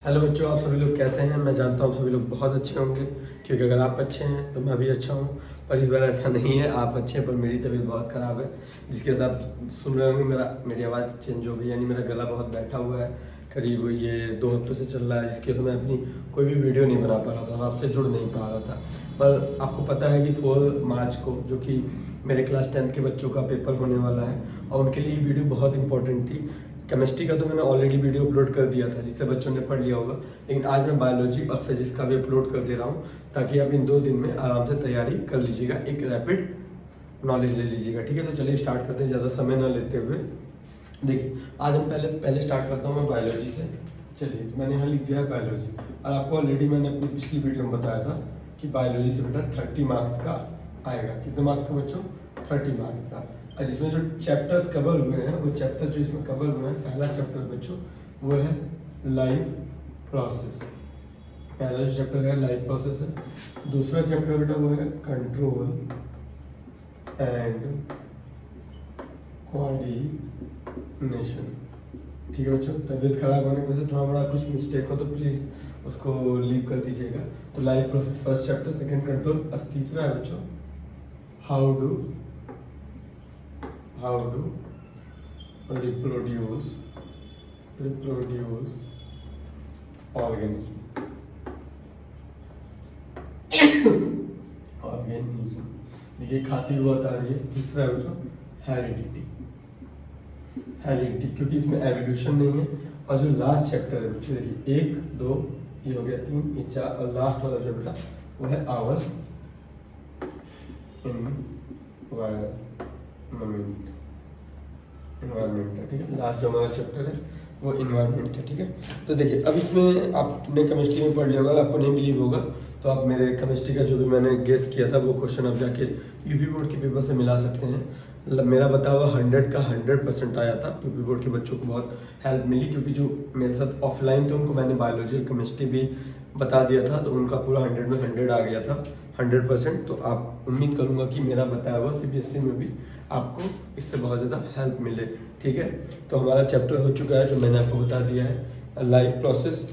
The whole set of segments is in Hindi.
हेलो बच्चों, आप सभी लोग कैसे हैं। मैं जानता हूँ सभी लोग बहुत अच्छे होंगे, क्योंकि अगर आप अच्छे हैं तो मैं भी अच्छा हूँ। पर इस बार ऐसा नहीं है, आप अच्छे हैं पर मेरी तबीयत बहुत ख़राब है, जिसके वजह से आप सुन रहे होंगे मेरी आवाज़ चेंज हो गई, यानी मेरा गला बहुत बैठा हुआ है। करीब ये 2 हफ्तों से चल रहा है, जिसकी वजह से मैं अपनी कोई भी वीडियो नहीं बना पा रहा था और आपसे जुड़ नहीं पा रहा था। पर आपको पता है कि 4 मार्च को, जो कि मेरे क्लास 10th के बच्चों का पेपर होने वाला है, और उनके लिए ये वीडियो बहुत इंपॉर्टेंट थी। केमिस्ट्री का तो मैंने ऑलरेडी वीडियो अपलोड कर दिया था, जिससे बच्चों ने पढ़ लिया होगा, लेकिन आज मैं बायोलॉजी और फिजिक्स का भी अपलोड कर दे रहा हूँ, ताकि आप इन 2 दिन में आराम से तैयारी कर लीजिएगा, एक रैपिड नॉलेज ले लीजिएगा। ठीक है, तो चलिए स्टार्ट करते हैं ज़्यादा समय ना लेते हुए। देखिए, आज हम पहले स्टार्ट करता हूँ मैं बायोलॉजी से। चलिए, तो मैंने यहाँ लिख दिया है बायोलॉजी, और आपको ऑलरेडी मैंने अपनी पिछली वीडियो में बताया था कि बायोलॉजी से बेटा 30 मार्क्स का आएगा। कितने मार्क्स का बच्चों? 30 मार्क्स का। और जिसमें जो चैप्टर्स कवर हुए हैं, वो चैप्टर जो इसमें कवर हुए हैं, पहला चैप्टर बच्चों वो है लाइफ प्रोसेस। पहला जो चैप्टर है लाइफ प्रोसेस है। दूसरा चैप्टर बेटा वो है कंट्रोल एंड कोऑर्डिनेशन। ठीक है बच्चों, तबीयत खराब होने की वजह से थोड़ा बड़ा कुछ मिस्टेक हो तो प्लीज़ उसको लीव कर दीजिएगा। तो life process first chapter, second control, और तीसरा है बच्चों how do reproduce organism organism। देखिए, खांसी भी बहुत आ रही है। तीसरा है बच्चों हेरिडिटी, क्योंकि इसमें एवोल्यूशन नहीं है। और जो लास्ट चैप्टर है बच्चों, देखिए 1 2 ये हो गया 3 ये 4, और लास्ट वाला जो बेटा वो है आवर इन्वायरमेंट है। ठीक है, लास्ट जो हमारा चैप्टर है वो इन्वायरमेंट है। ठीक है, तो देखिए अब इसमें आपने केमिस्ट्री में पढ़ लिया होगा, आपको नहीं बिलीव होगा तो आप मेरे केमिस्ट्री का जो भी मैंने गेस किया था वो क्वेश्चन आप जाके यूपी बोर्ड के पेपर से मिला सकते हैं। मेरा बताया हुआ 100 का 100% आया था। यूपी बोर्ड के बच्चों को बहुत हेल्प मिली, क्योंकि जो मेरे साथ ऑफलाइन थे उनको मैंने बायोलॉजी और केमिस्ट्री भी बता दिया था, तो उनका पूरा 100 में 100 आ गया था, 100%। तो आप उम्मीद करूंगा कि मेरा बताया हुआ सीबीएसई में भी आपको इससे बहुत ज़्यादा हेल्प मिले। ठीक है, तो हमारा चैप्टर हो चुका है जो मैंने आपको बता दिया है, लाइफ प्रोसेस।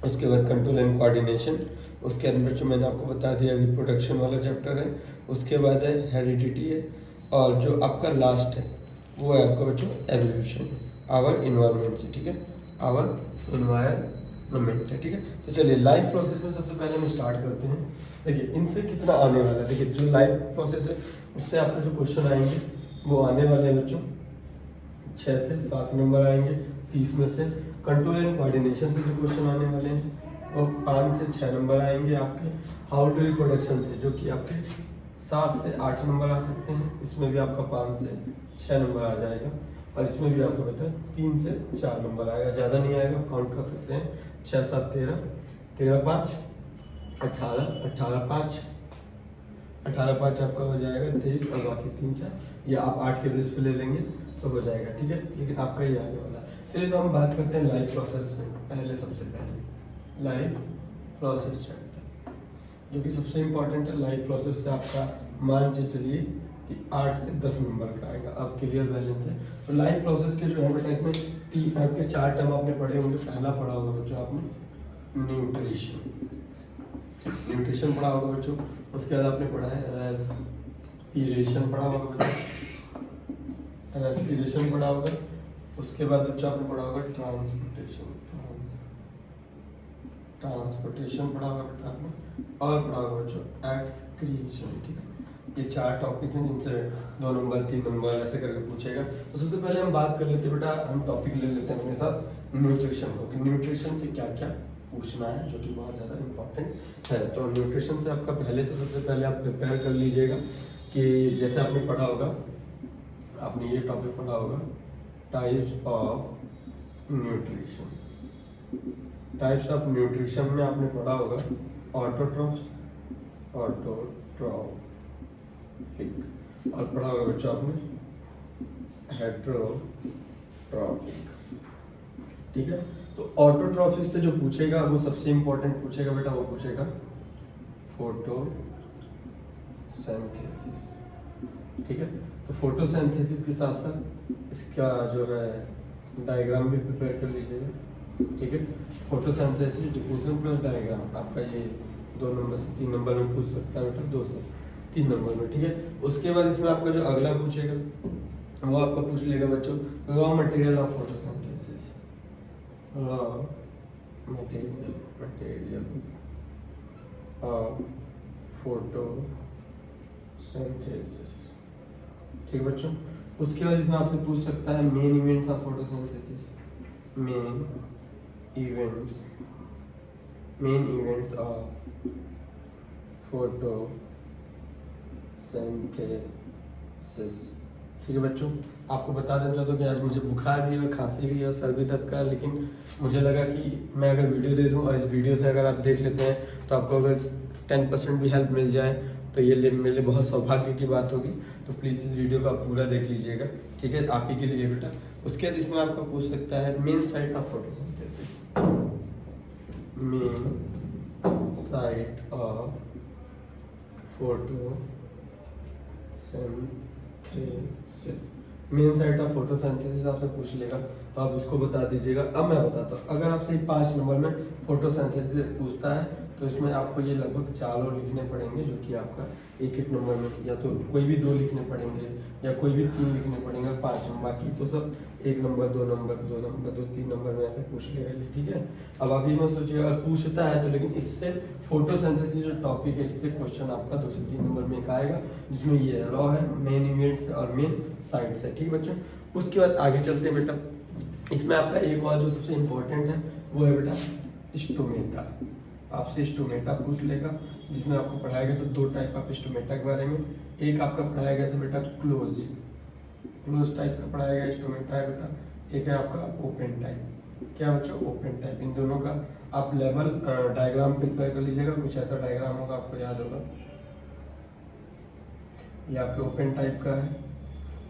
उसके बाद कंट्रोल एंड कोऑर्डिनेशन। उसके अंदर जो मैंने आपको बता दिया रिप्रोडक्शन वाला चैप्टर है। उसके बाद है हेरिडिटी है, और जो आपका लास्ट है वो है आपका बच्चों एवोल्यूशन, आवर इन्वायरमेंट से। ठीक है, आवर इन्वायरमेंट है। ठीक है, तो चलिए लाइफ प्रोसेस में सबसे पहले हम स्टार्ट करते हैं। देखिए इनसे कितना आने वाला है। देखिए जो लाइफ प्रोसेस है उससे आपको जो क्वेश्चन आएंगे वो आने वाले हैं बच्चों 6 से 7 नंबर आएंगे 30 में से। कंट्रोल एंड कोऑर्डिनेशन से जो क्वेश्चन आने वाले हैं वो 5 से 6 नंबर आएंगे आपके। हाउ टू रिप्रोडक्शन से जो कि आपके 7 से 8 नंबर आ सकते हैं, इसमें भी आपका 5 से 6 नंबर आ जाएगा। और इसमें भी आपको पता है 3 से 4 नंबर आएगा, ज़्यादा नहीं आएगा, काउंट कर सकते हैं। 6 7 13, 13 5 18, 18 5 आपका हो जाएगा 23, और बाकी 3 4, या आप 8 के बेस पे ले लेंगे तो हो जाएगा। ठीक है, लेकिन आपका ही आने वाला है। चलिए तो हम बात करते हैं लाइफ प्रोसेस से। सबसे पहले लाइफ प्रोसेस चैप्टर, जो कि सबसे इम्पोर्टेंट है। लाइफ प्रोसेस से आपका मान के चलिए कि 8 से 10 नंबर का आएगा। अब क्लियर बैलेंस है। तो लाइफ प्रोसेस के जो है बेटा इसमें 3 आपके 4 टर्म आपने पढ़े होंगे। पहला पढ़ा होगा बच्चों आपने न्यूट्रिशन पढ़ा होगा बच्चों। उसके बाद आपने पढ़ा है रेस्पिरेशन पढ़ा होगा बच्चों, रेस्पिरेशन पढ़ा होगा। उसके बाद बच्चों आपने पढ़ा होगा ट्रांसपोर्टेशन पढ़ा होगा बेटा आपने, और पढ़ा होगा बच्चों एक्सक्रीशन। ठीक है, ये 4 टॉपिक हैं जिनसे 2 नंबर 3 नंबर ऐसे करके पूछेगा। तो सबसे पहले हम बात कर लेते हैं बेटा, हम टॉपिक ले लेते हैं अपने साथ न्यूट्रिशन को, कि न्यूट्रिशन से क्या क्या पूछना है, जो कि बहुत ज़्यादा इम्पोर्टेंट है। तो न्यूट्रिशन से आपका पहले तो सबसे पहले आप प्रिपेयर कर लीजिएगा कि जैसे आपने पढ़ा होगा, आपने ये टॉपिक पढ़ा होगा types of nutrition. Types of nutrition में आपने पढ़ा होगा ऑटोट्रॉफिक, और पढ़ा होगा बच्चों आपने हेट्रोट्रॉफिक। ठीक है, तो ऑटोट्रॉफिक से जो पूछेगा वो सबसे इंपॉर्टेंट पूछेगा बेटा, वो पूछेगा फोटोसिंथेसिस। ठीक है, तो फोटोसिंथेसिस के साथ साथ इसका जो है डायग्राम भी प्रिपेयर कर लीजिएगा। ठीक है। फोटोसिंथेसिस डिफिनेशन प्लस डायग्राम आपका ये 2 नंबर से 3 नंबर में पूछ सकता है बेटा, 2 से 3 नंबर में, ठीक है। उसके बाद इसमें आपका जो अगला पूछेगा वो आपका पूछ लेगा बच्चों raw material of photosynthesis, raw material of photosynthesis, ठीक है बच्चों। उसके बाद इसमें आपसे पूछ सकता है main events of photosynthesis, main events of photosynthesis, ठीक है बच्चों। आपको बता देना चाहता हूँ कि आज मुझे बुखार भी है और खांसी भी है और सर भी दर्द का है, लेकिन मुझे लगा कि मैं अगर वीडियो दे दूँ और इस वीडियो से अगर आप देख लेते हैं तो आपको अगर 10% भी हेल्प मिल जाए तो ये मेरे लिए बहुत सौभाग्य की बात होगी। तो प्लीज़ इस वीडियो को आप पूरा देख लीजिएगा, ठीक है, आप ही के लिए बेटा। उसके बाद इसमें आपको पूछ सकता है main site of photosynthesis, main site of photosynthesis, main site of photosynthesis आपसे पूछ लेगा तो आप उसको बता दीजिएगा। अब मैं बताता हूँ, अगर आपसे 5 नंबर में फोटोसिंथेसिस पूछता है तो इसमें आपको ये लगभग 4 और लिखने पड़ेंगे, जो कि आपका एक नंबर में या तो कोई भी 2 लिखने पड़ेंगे या कोई भी 3 लिखने पड़ेंगे, 5 नंबर, बाकी तो सब 1 नंबर 2 नंबर 2 नंबर 2 3 नंबर में ऐसे पूछ लेगा ये, ठीक है। अब आप ये मत सोचिए अगर पूछता है तो, लेकिन इससे फोटोसिंथेसिस जो टॉपिक है इससे क्वेश्चन आपका 2 से 3 नंबर में एक आएगा, जिसमें ये रॉ है, मेन इवेंट्स और मेन साइट्स है, ठीक है बच्चों। उसके बाद आगे चलते हैं बेटा, इसमें आपका एक और जो सबसे इम्पोर्टेंट है वो है बेटा स्टोमेटा। आपसे स्टोमेटा पूछ लेगा, जिसमें आपको पढ़ाया गया था 2 टाइप ऑफ स्टोमेटा के बारे में। एक आपका पढ़ाया गया था बेटा क्लोज टाइप का पढ़ाया गया स्टोमेटा है बेटा, एक है आपका ओपन टाइप। क्या बच्चों? Open type. इन दोनों का आप लेवल डायग्राम प्रिपेयर कर लीजिएगा, कुछ ऐसा डायग्राम होगा आपको याद होगा, ये आपके ओपन टाइप का है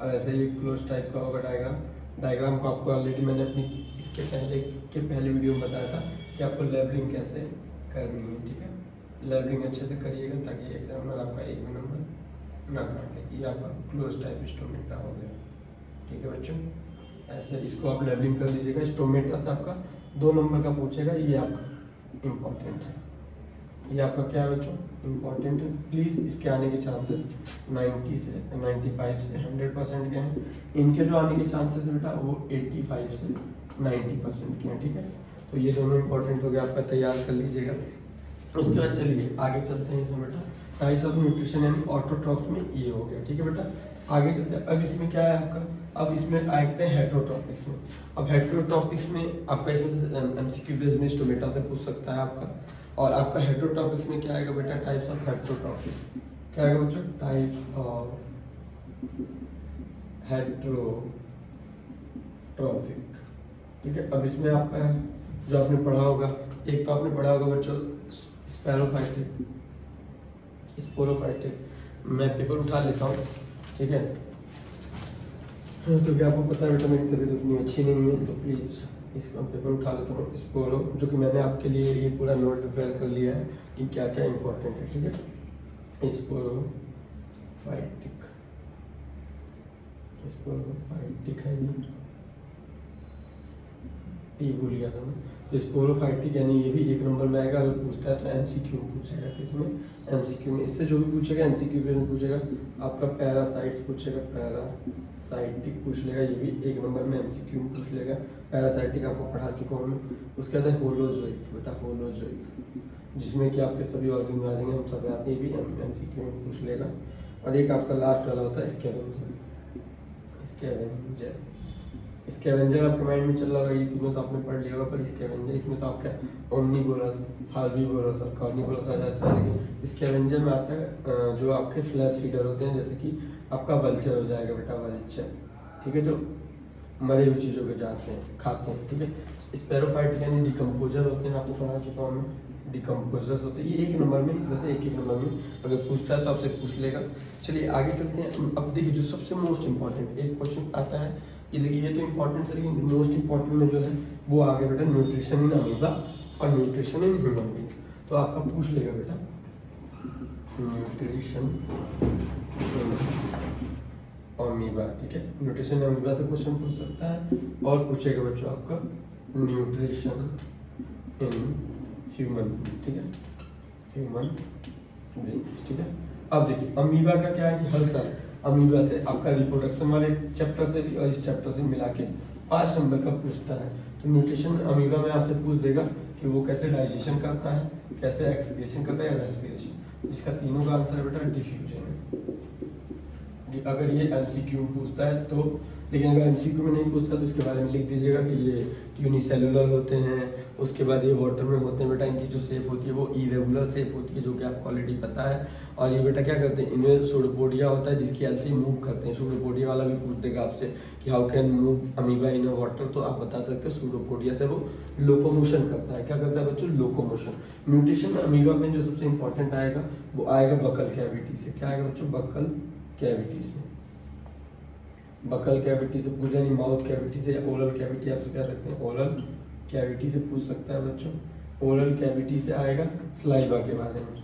और ऐसे ही क्लोज टाइप का होगा डायग्राम को आपको ऑलरेडी मैंने अपनी इसके पहले वीडियो में बताया था कि आपको लेबलिंग कैसे करनी है, ठीक है। लेबलिंग अच्छे से करिएगा ताकि एग्जामिनर आपका एक भी नंबर ना काटे। ये आपका क्लोज टाइप स्टोमेटा हो गया, ठीक है बच्चों। ऐसे इसको आप लेबलिंग कर लीजिएगा। स्टोमेटा से आपका 2 नंबर का पूछेगा, ये आपका इम्पोर्टेंट है। ये आपका क्या है बच्चों? इम्पोर्टेंट है। प्लीज़ इसके आने के चांसेस 90 से 95 से 100% के हैं। इनके जो आने के चांसेस है बेटा वो 85 से 90% के हैं, ठीक है। तो ये दोनों इंपॉर्टेंट हो गया, आपका तैयार कर लीजिएगा। उसके बाद चलिए आगे चलते हैं इसमें बेटा, टाइप्स ऑफ न्यूट्रिशन यानी ऑटोट्रॉप्स में ये हो गया, ठीक है बेटा। आगे चलते हैं, अब इसमें क्या है आपका, अब इसमें आते हैं हेटेरोट्रॉपिक्स में। अब हेटेरोट्रॉपिक्स में आपका इसमें एमसीक्यू बेस्ड में स्टोमेटा से पूछ सकता है आपका, और आपका हेटेरोट्रॉपिक्स में क्या आएगा बेटा? Types of heterotrophic. क्या आएगा बच्चों? टाइप्स ऑफ हेटेरोट्रॉपिक, ठीक है। अब इसमें आपका जो आपने पढ़ा होगा, एक तो आपने पढ़ा होगा बच्चों स्पैरोफाइटिक, स्पोरोफाइटिक। मैं पेपर उठा लेता हूँ, ठीक है, क्योंकि आपको पता है बेटा मेरी तबीयत उतनी अच्छी नहीं है, तो प्लीज़ इसका पेपर उठा लेता हूँ। स्पोरो, जो कि मैंने आपके लिए ये पूरा नोट प्रिपेयर कर लिया है कि क्या क्या इंपॉर्टेंट है, ठीक है। स्पोरोफाइटिक है ये भूल गया था मैं। तो स्पोरोफाइटिक यानी ये भी 1 नंबर में आएगा। अगर पूछता है तो एमसीक्यू पूछेगा, किसमें? एमसीक्यू में। इससे जो भी पूछेगा एमसीक्यू में पूछेगा। आपका पैरासाइट्स पूछेगा, पैरासाइटिक पूछ लेगा, ये भी 1 नंबर में एमसीक्यू में पूछ लेगा। पैरासाइटिक आपको पढ़ा चुका हूँ मैं। उसके बाद होलोजोइक बेटा, होलोजोइक, जिसमें कि आपके सभी ऑर्गन में आ जाएंगे, हम सब आते हैं भी एमसीक्यू में पूछ लेगा। और एक आपका लास्ट वाला होता है स्कैवेंजर आपके माइंड में चल रहा होगा, ये तीनों तो आपने पढ़ लिया होगा, पर स्कैवेंजर इसमें तो आपका ओमनीवोरस, हार्बीवोरस और कार्निवोरस आ जाता है। लेकिन स्कैवेंजर में आता है जो आपके फ्लैश फीडर होते हैं, जैसे कि आपका वल्चर हो जाएगा बेटा, वल्चर, ठीक है, जो मरी हुई चीज़ों को जाते हैं, खाते हैं, ठीक है। स्पैरोफाइटिक यानी डिकम्पोजर होते हैं, आपको पढ़ा चुका हूँ मैं, डिकम्पोजर्स होते हैं। ये 1 नंबर में, इस वजह से एक नंबर में अगर पूछता है तो आपसे पूछ लेगा। चलिए आगे चलते हैं। अब देखिए जो सबसे मोस्ट इंपॉर्टेंट एक क्वेश्चन आता है, ये देखिए ये तो इंपॉर्टेंट है, लेकिन मोस्ट इंपॉर्टेंट में जो है वो आगे बेटा न्यूट्रिशन इन अमीबा और न्यूट्रिशन इन ह्यूमन बीइंग। तो आपका पूछ लेगा बेटा न्यूट्रिशन अमीबा, ठीक है। न्यूट्रिशन अमीबा से क्वेश्चन पूछ सकता है, और पूछेगा बच्चों आपका न्यूट्रिशन इन ह्यूमन, ठीक है, ह्यूमन बीइंग्स, ठीक है। अब देखिए अमीबा का क्या है कि हर साल अमीबा से आपका रिप्रोडक्शन वाले चैप्टर से भी और इस चैप्टर से मिला के 5 नंबर का पूछता है। तो न्यूट्रिशन अमीबा में आपसे पूछ देगा कि वो कैसे डाइजेशन करता है, कैसे एक्सक्रीशन करता है या रेस्पिरेशन। इसका तीनों का आंसर है बेटा डिफ्यूजन है। अगर ये एमसीक्यू पूछता है तो, लेकिन अगर एमसीक्यू में नहीं पूछता तो इसके बारे में लिख दीजिएगा कि ये यूनिसेलुलर होते हैं, उसके बाद ये वाटर में होते हैं बेटा, इनकी जो शेप होती है वो इरेगुलर शेप होती है, जो कि आपको ऑलरेडी पता है। और ये बेटा क्या करते हैं, इनमें सूडोपोडिया होता है जिसकी हेल्प से मूव करते हैं। सूडोपोडिया वाला भी पूछ देगा आपसे कि how can move amoeba in water, तो आप बता सकते हैं सूडोपोडिया से वो लोकोमोशन करता है। क्या करता है बच्चों, लोकोमोशन। न्यूट्रिशन अमीबा में जो सबसे इंपॉर्टेंट आएगा वो आएगा बकल कैविटी से। क्या आएगा बच्चों, बकल कैविटी से। बकल कैविटी से पूछ, यानी माउथ कैविटी से या ओरल कैविटी आपसे कह सकते हैं, ओरल कैविटी से पूछ सकता है बच्चों। ओरल कैविटी से आएगा स्लाइवा के बारे में।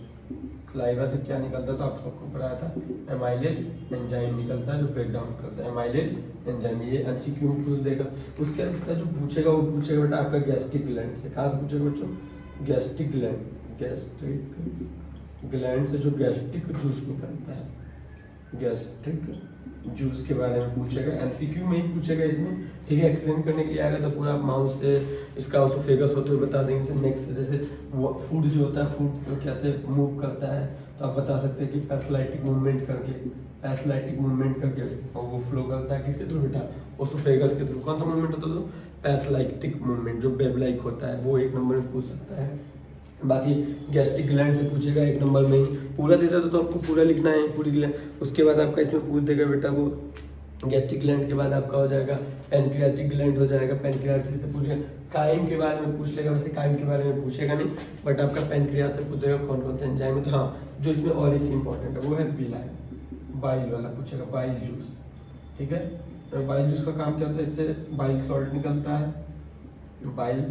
स्लाइवा से क्या निकलता था, आप सबको पढ़ाया था, एमाइलेज एंजाइम निकलता है जो ब्रेक डाउन करता है, एमाइलेज एंजाइम। ये एमसीक्यू में पूछ देगा। उसके बाद इसका जो पूछेगा वो पूछेगा बेटा आपका गैस्ट्रिक ग्लैंड से। कहाँ से पूछेगा बच्चों, गैस्ट्रिक ग्लैंड। गैस्ट्रिक ग्लैंड से जो गैस्ट्रिक जूस निकलता है, गैस्ट्रिक जूस के बारे में पूछेगा। एमसीक्यू में ही पूछेगा इसमें, ठीक है। एक्सप्लेन करने के लिए आएगा तो पूरा माउथ से इसका ओसोफेगस होते हुए बता देंगे। नेक्स्ट जैसे फूड जो होता है, फूड कैसे मूव करता है, तो आप बता सकते हैं कि पैरासिटिक मूवमेंट करके, पैरासिटिक मूवमेंट करके और वो फ्लो करता है किसके थ्रू बेटा, ओसोफेगस के थ्रू। कौन सा मूवमेंट होता है तो पैरासिटिक मूवमेंट, जो वेब लाइक होता है, वो 1 नंबर में पूछ सकता है। बाकी गैस्ट्रिक ग्लैंड से पूछेगा 1 नंबर में ही। पूरा देता तो आपको पूरा लिखना है, पूरी ग्लैंड। उसके बाद आपका इसमें पूछ देगा बेटा वो गैस्ट्रिक ग्लैंड के बाद आपका हो जाएगा पैनक्रियाटिक ग्लैंड हो जाएगा। पैनक्रियाटिक से पूछेगा, काइम के बारे में पूछ लेगा, वैसे काइम के बारे में पूछेगा नहीं, बट आपका पैनक्रियास से पूछेगा कौन कौन से एंजाइम है। तो हाँ, जो इसमें और एक इंपॉर्टेंट है वो है बिलाइन, बाइल वाला पूछेगा, बाइल जूस, ठीक है। तो बाइल जूस का काम क्या होता है, इससे बाइल सॉल्ट निकलता है, बाइल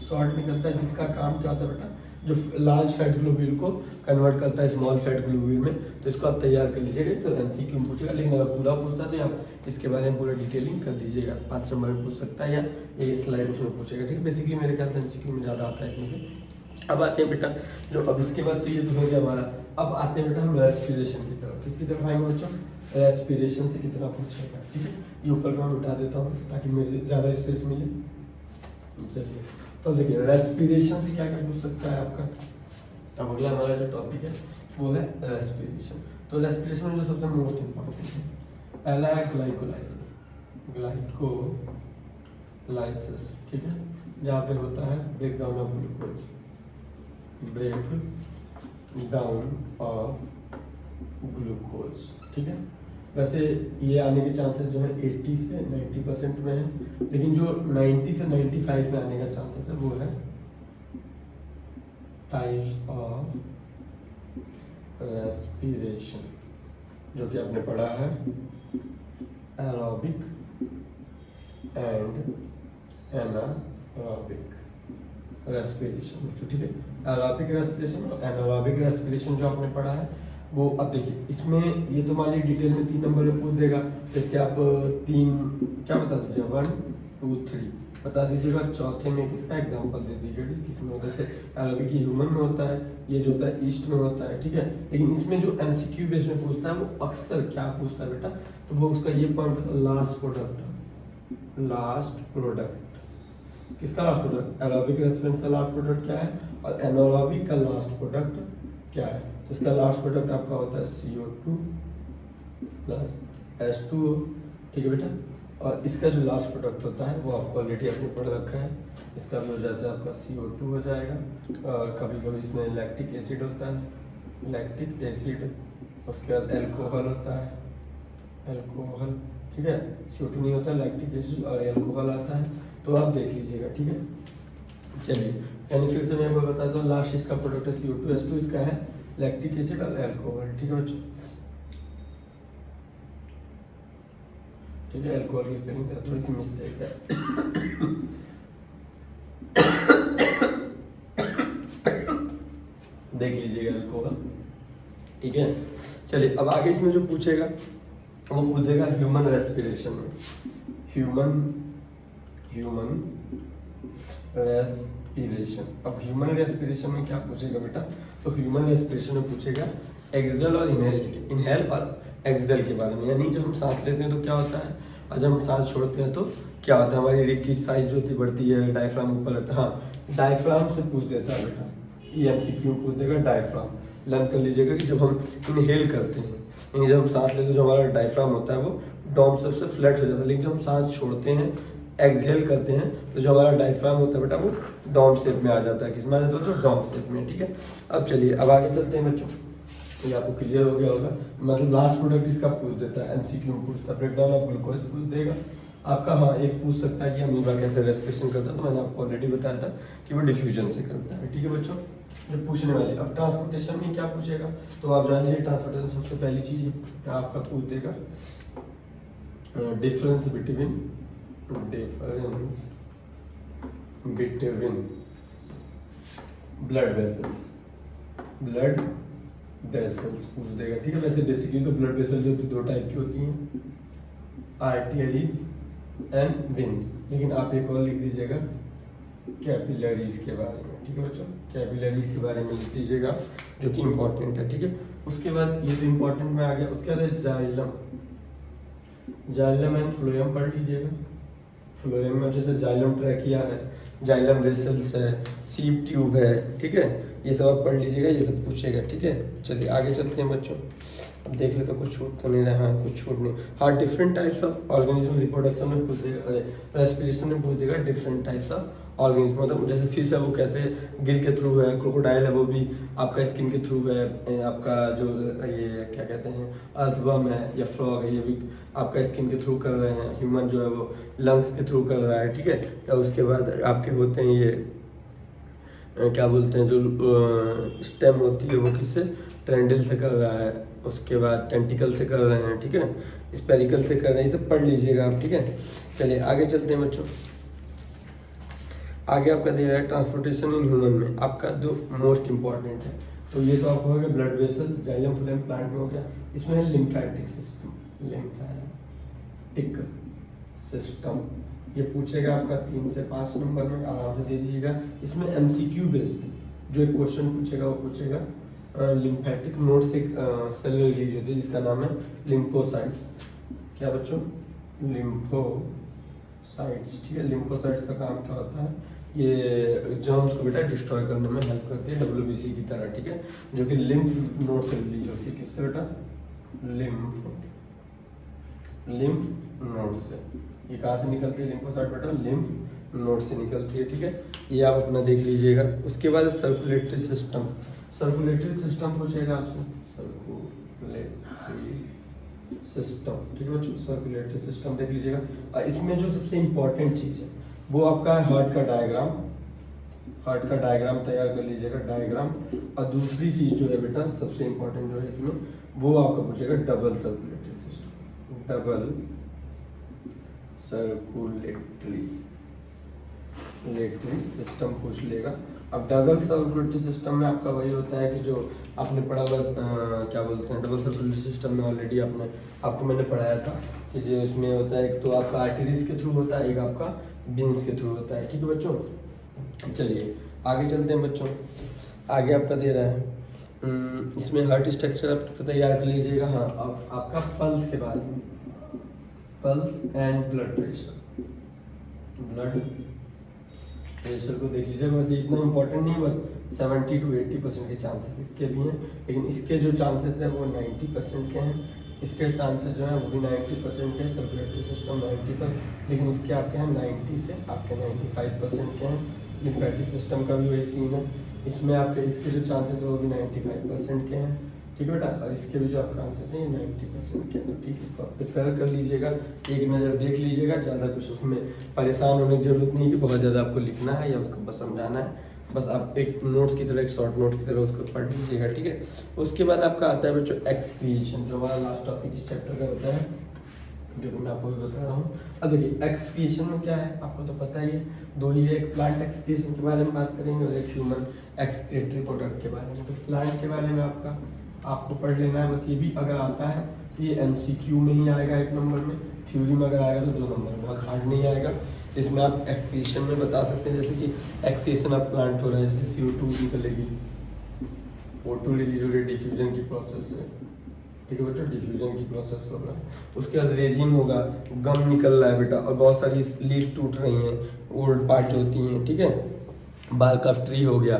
सॉल्ट निकलता है, जिसका काम क्या होता है बेटा, जो लार्ज फैट ग्लोब्यूल को कन्वर्ट करता है स्मॉल फैट ग्लोब्यूल में। तो इसको आप तैयार कर लीजिएगा, तो एमसीक्यू में पूछेगा। लेकिन अगर पूरा पूछता है तो आप इसके बारे में पूरा डिटेलिंग कर दीजिएगा, 5 नंबर में पूछ सकता है, या ये स्लाइड उसमें पूछेगा, ठीक है। बेसिकली मेरे ख्याल से एमसीक्यू में ज़्यादा आता है इसमें से। अब आते हैं बेटा जो, अब इसके बाद तो ये तो हो गया हमारा। अब आते हैं बेटा हम रेस्पिरेशन की तरफ। किसकी तरफ आएंगे बच्चों, रेस्पिरेशन से कितना पूछेगा, ठीक है। ये ऊपर का मैं उठा देता हूँ ताकि मुझे ज़्यादा स्पेस मिले। चलिए तो देखिए रेस्पिरेशन से क्या क्या पूछ सकता है आपका। अब अगला हमारा जो टॉपिक है वो है रेस्पिरेशन। तो रेस्पिरेशन में जो सबसे मोस्ट इम्पोर्टेंट है, पहला है ग्लाइकोलाइसिस। ग्लाइकोलाइसिस, ठीक है, जहाँ पे होता है break down of glucose, break down of glucose, ठीक है। वैसे ये आने के चांसेस जो है 80 से 90% में है, लेकिन जो 90 से 95 में आने का चांसेस है वो है टाइप्स ऑफ रेस्पिरेशन, जो कि आपने पढ़ा है एरोबिक एंड एनारोबिक रेस्पिरेशन, ठीक है। एरोबिक रेस्पिरेशन और एनारोबिक रेस्पिरेशन जो आपने पढ़ा है वो, अब देखिए इसमें ये तो मान लीजिए डिटेल में 3 नंबर में पूछ देगा, इसके आप 3 क्या बता दीजिए, 1 2 3 बता दीजिएगा। चौथे में किसका एग्जांपल दे दीजिएगा, किसमें होता है, एरोबिक ह्यूमन में होता है, ये जो होता है ईस्ट में होता है, ठीक है। लेकिन इसमें जो एमसीक्यू बेस में पूछता है वो अक्सर क्या पूछता है बेटा, तो वो उसका ये point, last product. Last product किसका लास्ट प्रोडक्ट, एरोबिक रेस्पिरेशन का लास्ट प्रोडक्ट क्या है और एनारोबिक का लास्ट प्रोडक्ट क्या है। तो इसका लास्ट प्रोडक्ट आपका होता है CO2 प्लस H2O, ठीक है बेटा। और इसका जो लास्ट प्रोडक्ट होता है वो आपको ऑलरेडी आपने पढ़ रखा है, इसका भी हो जाता है आपका CO2 हो जाएगा। और कभी कभी इसमें लैक्टिक एसिड होता है, लैक्टिक एसिड, उसके बाद एल्कोहल होता है, एल्कोहल, ठीक है। CO2 नहीं होता, लैक्टिक एसिड और एल्कोहल आता है, तो आप देख लीजिएगा, ठीक है। चलिए यानी फिर से मैं आपको बताता हूँ, लास्ट इसका प्रोडक्ट है CO2, H2 इसका है लैक्टिक एसिड और एल्कोहल, ठीक है बच्चों, ठीक है। एल्कोहल की स्पेलिंग थोड़ी सी मिस्टेक है। देख लीजिएगा एल्कोहल, ठीक है। चलिए अब आगे इसमें जो पूछेगा वो पूछेगा ह्यूमन रेस्पिरेशन में, ह्यूमन रेस्पिरेशन। अब ह्यूमन रेस्पिरेशन में क्या पूछेगा बेटा, तो ह्यूमन रेस्पिरेशन में पूछेगा एक्सेल और इनहेल और एक्सेल के बारे में। यानी जब हम सांस लेते हैं तो क्या होता है, और जब हम सांस छोड़ते हैं तो क्या होता है, हमारी रिब की साइज जो होती बढ़ती है, डायफ्राम ऊपर रहता है। हाँ, डायफ्राम से पूछ देता है बेटा, ये एमसीक्यू पूछ देगा। डायफ्राम लर्न कर लीजिएगा कि जब हम इनहेल करते हैं, यानी जब हम सांस लेते हैं जो हमारा डायफ्राम होता है वो डॉम सबसे फ्लैट हो जाता है, लेकिन जब हम सांस छोड़ते हैं, एक्सहेल करते हैं, तो जो हमारा डायफ्राम होता है बेटा वो डॉम शेप में आ जाता है। किस में आ जाता है, तो डॉम शेप में। ठीक है, अब चलिए अब आगे चलते हैं बच्चों। ये आपको क्लियर हो गया होगा, मतलब लास्ट प्रोडक्ट इसका पूछ देता है, एमसीक्यू पूछता है, ब्रेकडाउन ऑफ ग्लूकोज पूछ देगा आपका। हाँ, एक पूछ सकता है कि अमीबा कैसे रेस्पिरेशन करता है, तो मैंने आपको ऑलरेडी बताया था कि वो डिफ्यूजन से करता है। ठीक है बच्चों, जो पूछने वाली। अब ट्रांसपोर्टेशन में क्या पूछेगा, तो आप जान लीजिए ट्रांसपोर्टेशन सबसे पहली चीज आपका पूछ देगा डिफरेंस बिटवीन ब्लड वेसल्स पूछ देगा। ठीक है, वैसे बेसिकली तो ब्लड वेसल जो होती है दो टाइप की होती हैं, आर्टरीज एंड वेन्स, लेकिन आप एक और लिख दीजिएगा कैपिलरीज के बारे में। ठीक है बच्चों, कैपिलरीज के बारे में लिख दीजिएगा, जो कि इम्पोर्टेंट है। ठीक है, उसके बाद ये तो इम्पोर्टेंट में आ गया। उसके बाद जाइलम एंड फ्लोएम पढ़ लीजिएगा। फ्लोएम में जैसे जाइलम ट्रैकिया है, जाइलम वेसल्स है, सीप ट्यूब है। ठीक है, ये सब आप पढ़ लीजिएगा, ये सब पूछेगा। ठीक है, चलिए आगे चलते हैं बच्चों। अब देख ले तो कुछ छूट तो नहीं रहा है, कुछ छूट नहीं। हाँ, different types of organism reproduction में पूछ देगा, रेस्पिरेशन में पूछ देगा डिफरेंट टाइप्स ऑफ ऑर्गेनिज्म। मतलब जैसे फिश है वो कैसे गिल के थ्रू है, क्रोकोडाइल है वो भी आपका स्किन के थ्रू है, आपका जो ये क्या कहते हैं अर्थवर्म है या फ्रॉग है, ये भी आपका स्किन के थ्रू कर रहे हैं। ह्यूमन जो है वो लंग्स के थ्रू कर रहा है। ठीक है, या उसके बाद आपके होते हैं ये क्या बोलते हैं, जो स्टेम होती है वो किससे, ट्रेंडल से कर रहा है, उसके बाद टेंटिकल से कर रहे हैं। ठीक है, स्पेरिकल से कर रहे हैं, ये सब पढ़ लीजिएगा आप। ठीक है, चलिए आगे चलते हैं बच्चों। आगे आपका दे रहा है ट्रांसपोर्टेशन इन ह्यूमन में आपका जो मोस्ट इंपॉर्टेंट है, तो ये तो आपको हो गया blood vessel, xylem phloem plant में हो गया। इसमें है लिम्फेटिक सिस्टम, ये पूछेगा आपका 3 से 5 नंबर में, आराम से दे दीजिएगा। इसमें एमसीक्यू बेस्ड जो एक क्वेश्चन पूछेगा वो पूछेगा लिम्फेटिक नोड से सेलुलर रिलीज होती है जिसका नाम है लिम्फोसाइट्स। क्या बच्चों, लिम्फोसाइट्स। ठीक है, लिम्फोसाइट्स का काम क्या होता है, ये जर्म्स को बेटा डिस्ट्रॉय करने में हेल्प करती है, WBC की तरह। ठीक है, जो कि लिम्फ नोड से रिलीज होती है। किससे बेटा, लिम्फ नोड से। ये कहाँ से निकलती है लिम्फोसाइट बेटा, लिम्फ नोड से निकलती है। ठीक है, ये आप अपना देख लीजिएगा। उसके बाद सर्कुलेटरी सिस्टम पूछेगा आपसे, सर्कुलेटरी सिस्टम। ठीक है बच्चों, सर्कुलेटरी सिस्टम देख लीजिएगा। इसमें जो सबसे इम्पोर्टेंट चीज़ है वो आपका हार्ट का डायग्राम तैयार कर लीजिएगा, डायग्राम। और दूसरी चीज़ जो है बेटा सबसे इम्पोर्टेंट जो है इसमें, वो आपका पूछेगा डबल सर्कुलेटरी सिस्टम पूछ लेगा। अब डबल सर्कुलेटरी सिस्टम में आपका वही होता है कि जो आपने पढ़ा हुआ क्या बोलते हैं, डबल सर्कुलेटरी सिस्टम में ऑलरेडी आपको मैंने पढ़ाया था कि जो इसमें होता है, एक तो आपका आर्टरीज के थ्रू होता है, एक आपका वेन्स के थ्रू होता है। ठीक है बच्चों, चलिए आगे चलते हैं बच्चों। आगे आपका दे रहा है इसमें हार्ट स्ट्रक्चर आप तैयार कर लीजिएगा। हाँ, अब आपका पल्स के बारे में, पल्स एंड ब्लड प्रेशर को देख लीजिएगा। वैसे इतना इंपॉर्टेंट नहीं, बस 70 to 80% के चांसेस इसके भी हैं, लेकिन इसके जो चांसेस हैं वो 90% के हैं। इसके चांसेस जो है वो भी 90% के, सर्कुलेटरी सिस्टम 90 पर, लेकिन इसके आपके हैं 90 से आपके 95% के हैं। लिम्फेटिक सिस्टम का भी वही सीन है, इसमें आपके इसके जो चांसेस है वो भी 95% के हैं। ठीक है बेटा, और इसके भी जो आपका आंसर है 90% के। तो ठीक है, इसको आप प्रिपेयर कर लीजिएगा, एक नज़र देख लीजिएगा, ज़्यादा कुछ उसमें परेशान होने की जरूरत नहीं है कि बहुत ज़्यादा आपको लिखना है या उसको बस समझाना है। बस आप एक नोट्स की तरह, एक शॉर्ट नोट की तरह उसको पढ़ लीजिएगा। ठीक है, उसके बाद आपका आता है बच्चों एक्सक्रीशन, जो हमारा लास्ट टॉपिक इस चैप्टर का होता है, जो कि मैं आपको भी बता रहा हूँ। अब देखिए एक्सक्रीशन में क्या है, आपको तो पता ही है, दो ही है, एक प्लांट एक्सक्रीशन के बारे में बात करेंगे और एक ह्यूमन एक्सक्रीटरी प्रोडक्ट के बारे में। तो प्लांट के बारे में आपको पढ़ लेना है बस। ये भी अगर आता है तो ये MCQ में ही आएगा 1 नंबर में, थ्योरी में अगर आएगा तो 2 नंबर में, बहुत हार्ड नहीं आएगा। इसमें आप एक्सीशन में बता सकते हैं, जैसे कि एक्सीशन ऑफ प्लांट हो रहा है, जैसे CO2 निकलेगी, O2 रिलीज हो रही है, डिफ्यूजन की प्रोसेस से, ठीक है बेटा, डिफ्यूजन की प्रोसेस हो रहा है। उसके बाद रेजिन होगा, गम निकल रहा है बेटा, और बहुत सारी लीफ टूट रही हैं, ओल्ड पार्ट होती हैं, ठीक है, बाल्क ऑफ ट्री हो गया,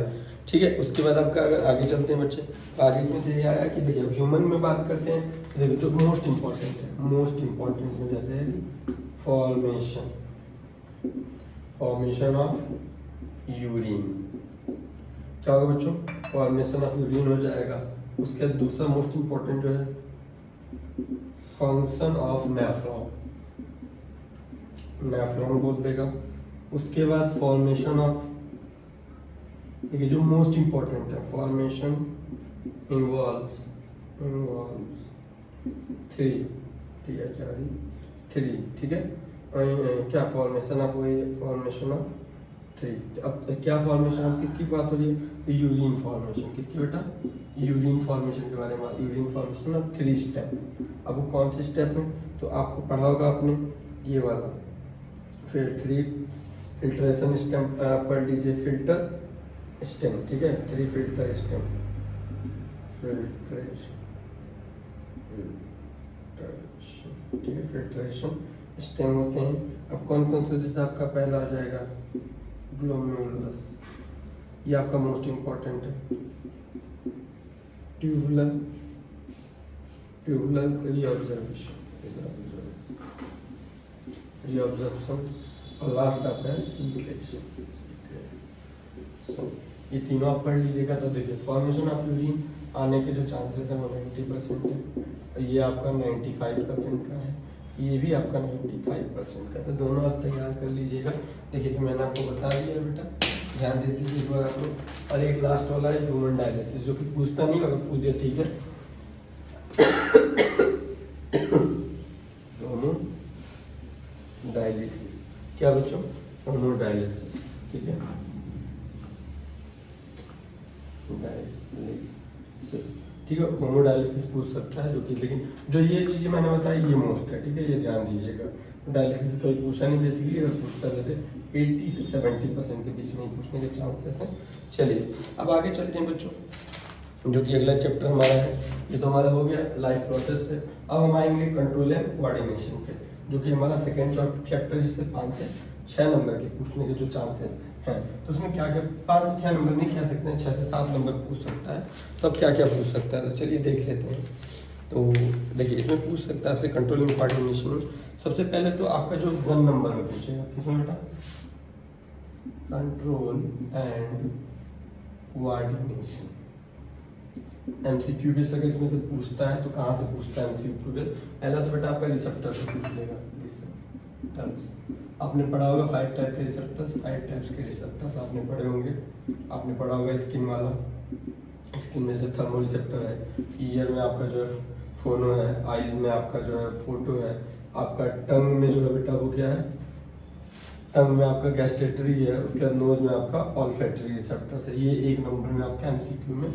ठीक है। उसके बाद आपका अगर आगे चलते हैं बच्चे, तो आगे इसमें देखिए आया कि देखिए अब ह्यूमन में बात करते हैं, तो देखिए जो मोस्ट इंपॉर्टेंट है, मोस्ट इंपॉर्टेंट में जैसे फॉर्मेशन ऑफ यूरिन, क्या होगा बच्चों, फॉर्मेशन ऑफ यूरिन हो जाएगा। उसके बाद दूसरा मोस्ट इंपॉर्टेंट जो है फंक्शन ऑफ नेफ्रॉन, नेफ्रॉन बोल देगा। उसके बाद फॉर्मेशन ऑफ, देखिए जो मोस्ट इंपॉर्टेंट है, फॉर्मेशन इन्वॉल्व्स थ्री, ठीक है, थ्री, ठीक है, क्या फॉर्मेशन ऑफ, वही फॉर्मेशन ऑफ थ्री। अब क्या फॉर्मेशन ऑफ किसकी बात हो रही है, तो यूरिन फॉर्मेशन, किसकी बेटा, यूरिन फॉर्मेशन के बारे में, यूरिन फॉर्मेशन ऑफ 3 स्टेप। अब वो कौन से स्टेप है, तो आपको पढ़ा होगा आपने ये वाला, फिर 3 फिल्ट्रेशन स्टेप पढ़ लीजिए, फिल्टर स्टेम, ठीक है, 3 फिल्टर स्टेम, फिल्ट्रेशन, ठीक है, फिल्ट्रेशन स्टेम होते हैं। अब कौन कौन से, जैसे आपका पहला हो जाएगा ग्लोमेरुलस, ये आपका मोस्ट इंपॉर्टेंट है, ट्यूबुलर रीऑब्जर्वेशन, और लास्ट आता है सीक्रेशन। ये तीनों आप पढ़ लीजिएगा। तो देखिए फॉर्मेशन ऑफ यूरिन आने के जो चांसेस हैं वो 90% है, और ये आपका 95% का है, ये भी आपका 95% का, तो दोनों आप तैयार कर लीजिएगा। देखिए तो मैंने आपको बता दिया बेटा, ध्यान दे दीजिए एक बार आप लोग। और एक लास्ट वाला है ह्यूमन डायलिसिस, जो कि पूछता नहीं, अगर पूछ दिया ठीक है। डायलिसिस क्या बच्चों, डायलिसिस, ठीक है, डायलिसिस, ठीक है, होमोडायलिसिस पूछ सकता है, जो कि, लेकिन जो ये चीजें मैंने बताई ये मोस्ट है, ठीक है, ये ध्यान दीजिएगा। डायलिसिस कभी पूछा नहीं, बेसिकली अगर पूछता रहते 80 से 70% के बीच में पूछने के चांसेस हैं। चलिए अब आगे चलते हैं बच्चों, जो कि अगला चैप्टर हमारा है, ये तो हमारा हो गया लाइफ प्रोसेस से। अब हम आएंगे कंट्रोल एंड कोऑर्डिनेशन पे, जो कि हमारा सेकेंड चैप्टर, जिससे 5 से 6 नंबर के पूछने के जो चांसेस हैं। तो उसमें क्या क्या 5 से 6 नंबर नहीं कह सकते हैं, 6 से 7 नंबर पूछ सकता है। तो अब क्या क्या पूछ सकता है, तो चलिए देख लेते हैं। तो देखिए इसमें पूछ सकता है आपसे कंट्रोल एंड कोऑर्डिनेशन। सबसे पहले तो आपका जो 1 नंबर में पूछेगा, किसमें बेटा, control and coordination. MCQ base अगर इसमें से पूछता है तो कहाँ से पूछता है MCQ बेस, पहला तो बेटा आपका रिसेप्टर से पूछ लेगा। रिसेप्टर्स आपने पढ़ा होगा 5 टाइप के रिसेप्टर्स, 5 टाइप्स के रिसेप्टर्स आपने पढ़े होंगे। आपने पढ़ा होगा स्किन वाला, स्किन में से थर्मो रिसेप्टर है, ईयर में आपका जो है फोनो है, आईज में आपका जो है फोटो है, आपका टंग में जो है बेटा वो क्या है, टंग में आपका गैस्ट्रेटरी है, उसके बाद नोज में आपका ऑल्फैक्टरी रिसेप्टर्स है। ये 1 नंबर में आपका MCQ में